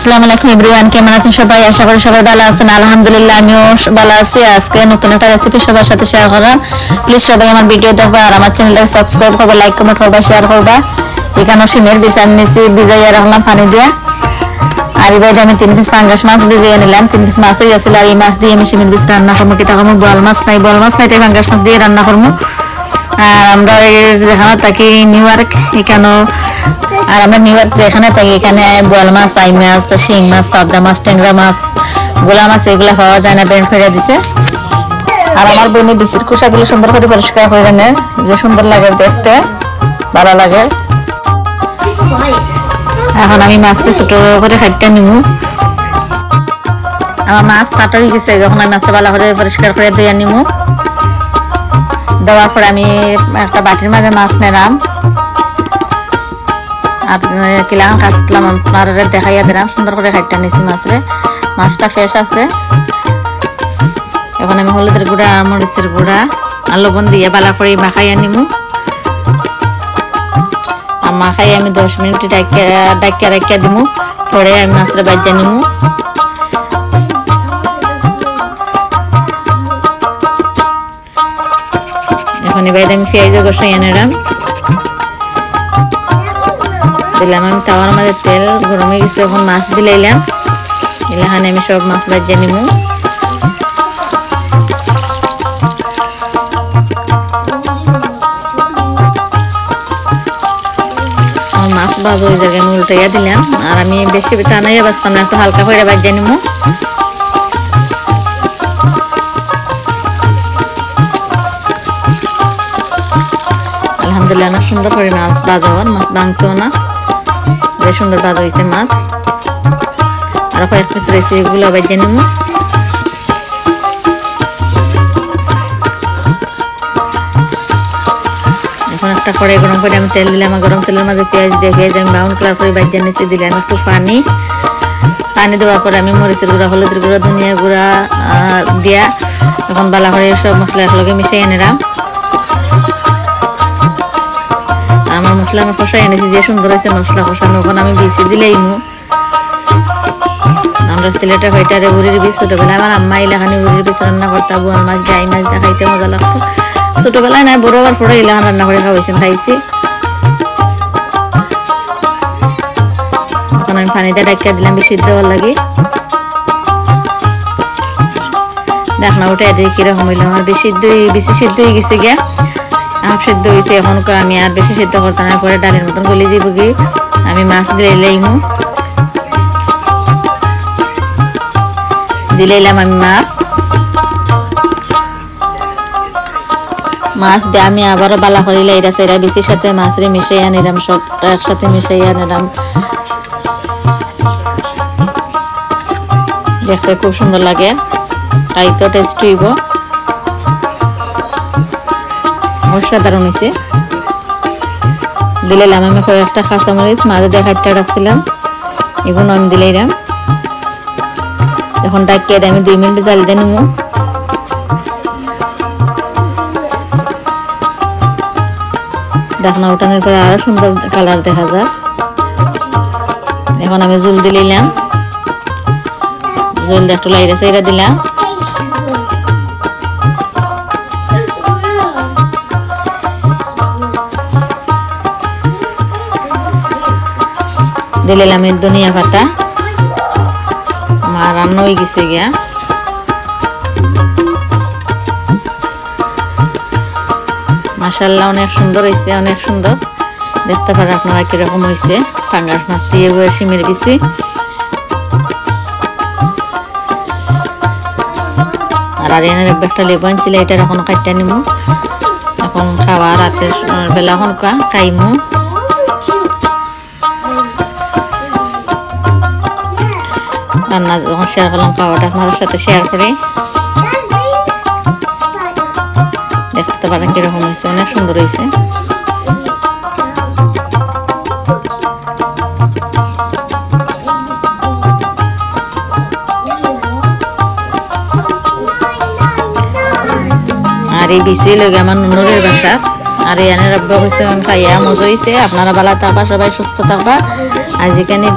আসসালামু আলাইকুম এভরিওয়ান, কেমন আছেন সবাই? আশা করি সবাই ভালো আছেন। আলহামদুলিল্লাহ আমিও ভালো আছি। আজকে নতুন একটা রেসিপি সবার সাথে শেয়ার করার। প্লিজ সবাই আমার ভিডিও দেখবা আর আমার চ্যানেলটাকে সাবস্ক্রাইব করবা, লাইক কমেন্ট করবা, শেয়ার করবা। এখানে শিমের বীজ আমি নিয়েছি, ভিজাইয়া রাখলাম পানি দিয়ে। আর এবার আমি 3 পিস পাঙ্গাস মাছ ভিজিয়ে নিলাম। 3 পিস মাছ হয়ে গেছিল। আর এই মাছ দিয়ে আমি শিমের বীজ রান্না করবো। কি তখন বোয়াল মাছ নাই, তাই পাঙ্গাস মাছ দিয়ে রান্না করবো। আর আমরা যেখানে থাকি নিউ ইয়র্ক, এখানেও আর আমরা নিউ ইয়র্ক যেখানে থাকি এখানে বোয়াল মাছ, আই মাছ, শিং মাছ, পাবদা মাছ, ট্যাংরা মাছ, গোলা মাছ এগুলো পাওয়া যায় না, ব্রেন্ড করে দিছে। আর আমার বোনের বিচির খোসাগুলো সুন্দর করে পরিষ্কার করে নেয়, যে সুন্দর লাগে দেখতে, ভালো লাগে। এখন আমি মাছটা ছোট করে খাইতে নিব। আমার মাছ কাটা হয়ে গেছে, যখন আমি মাছটা ভালো করে পরিষ্কার করে ধুয়ে নিব। দেওয়ার পরে আমি একটা বাটির মাঝে মাছ নিলাম আর কিলাম কাটলাম, আপনার দেখাইয়া দিলাম। সুন্দর করে খাইতে নিয়েছি মাছটা ফ্রেশ আছে। এখন আমি হলুদের গুঁড়া, মরিচের গুঁড়া আর লবণ দিয়ে বালা করে মাখাইয়া নিমু। আর মাখাই আমি 10 মিনিট ডাকিয়া দিমু। পরে আমি মাছটা বাজিয়ে নিমু। এখন এবার আমি পেঁয়াজ কষাইয়া নিলাম, দিলাম আমি তাওয়ার মাঝে তেল গরম হয়ে গেছে। এখন মাছ দিলাইলাম, এখানে আমি সব মাছ ভাজিয়ে নিব। মাছ ভাজা ওই জায়গায় আমি উল্টাইয়া দিলাম। আর আমি বেশি টানাইয়া বাঁচতাম না, একটু হালকা করে ভাজিয়ে নিব। আলহামদুলিল্লাহ অনেক সুন্দর করে মাছ ভাজা হওয়ার, মাছ ভাঙছেও না, বেশ সুন্দর ভাজা হয়েছে মাছ। আর কয়েক পিস রয়েছে, এগুলো ভাজিয়ে নিব। এখন একটা কড়াই গরম করে আমি তেল দিলাম। গরম তেলের মাঝে পেঁয়াজ দিয়ে আমি ব্রাউন কালার করে ভাজিয়ে নিয়েছি। দিলাম একটু পানি দেওয়ার পরে আমি মরিচের গুঁড়া, হলুদের গুঁড়া, ধনিয়া গুঁড়া দিয়া এখন বালা করে সব মশলা একলগে মিশিয়ে নিলাম। আমার মশলা আমি কষাই এনেছি, যে সুন্দর হয়েছে মশলা কষানো। ওখানে আমি বিচি দিলেই আমরা সিলেটের হইটারে উড়ির বীজ ছোটবেলায় আমার আম্মা এলাকানি উড়ির বীজ রান্না করতাম। বোয়াল মাছ দিয়ে, আই মাছ দিয়ে খাইতে মজা লাগতো। ছোটবেলায় নাই, বড় হওয়ার পরে এলাকান রান্না করে খাইছি। এখন আমি পানিটা ডাকিয়া দিলাম বেশি দেওয়ার লাগে। দেখ না ওটা এদের কিরকম হইলো, আমার বেশি সিদ্ধ হয়ে গেছে গিয়া, হাফ সিদ্ধ হয়েছে। এখন আমি আর বেশি সিদ্ধ করতাম না, পরে ডালের মতন গলি দিব কি আমি মাছ দিলাইমু। দিলাইলাম আমি মাছ দিয়ে আমি আবারও বালা করে লাইরা সাইরা বিচির সাথে মাছরে মিশাইয়া নিলাম, সবটা একসাথে মিশাইয়া নিলাম। দেখতে খুব সুন্দর লাগে, খাইতেও টেস্টি হইব, অসাধারণ হয়েছে। দিলাইলাম আমি কয়েকটা কাঁচামরিচ, মাঝে দিয়ে কাটতে রাখছিলাম, এগুলো আমি দিলাইলাম। এখন ডাকিয়ে আমি 2 মিনিট জাল দিয়ে নিব। ঢাকনা উঠানোর পরে আরো সুন্দর কালার দেখা যায়। এখন আমি জল দিলাম, জল দিয়ে একটু লাইরা চাইরা দিলাম। দিলাম ধনিয়া পাতা। আমার রান্না হয়ে গেছে গিয়া। মাশাআল্লাহ অনেক সুন্দর হয়েছে, অনেক সুন্দর। দেখতে পারেন আপনারা কিরকম হয়েছে। পাঙ্গাস মাছ দিয়ে শিমের বিচি। আর এনের একটা লেবু আনছিল, এটা এখন কাটতে নিব। এখন খাওয়া রাতের বেলা এখন খাইমু। রান্না যখন শেয়ার করলাম, খাওয়াটা আপনাদের সাথে শেয়ার করি। দেখতে পারেন কিরকম হয়েছে, অনেক সুন্দর হয়েছে। আর এই বিচি লগে আমার নুনুরের বাসা। আর এনে রাব্বা হইছে খাইয়া মজা হইছে। আপনারা ভালো থাকবা, সবাই সুস্থ থাকবা। আজ এখানে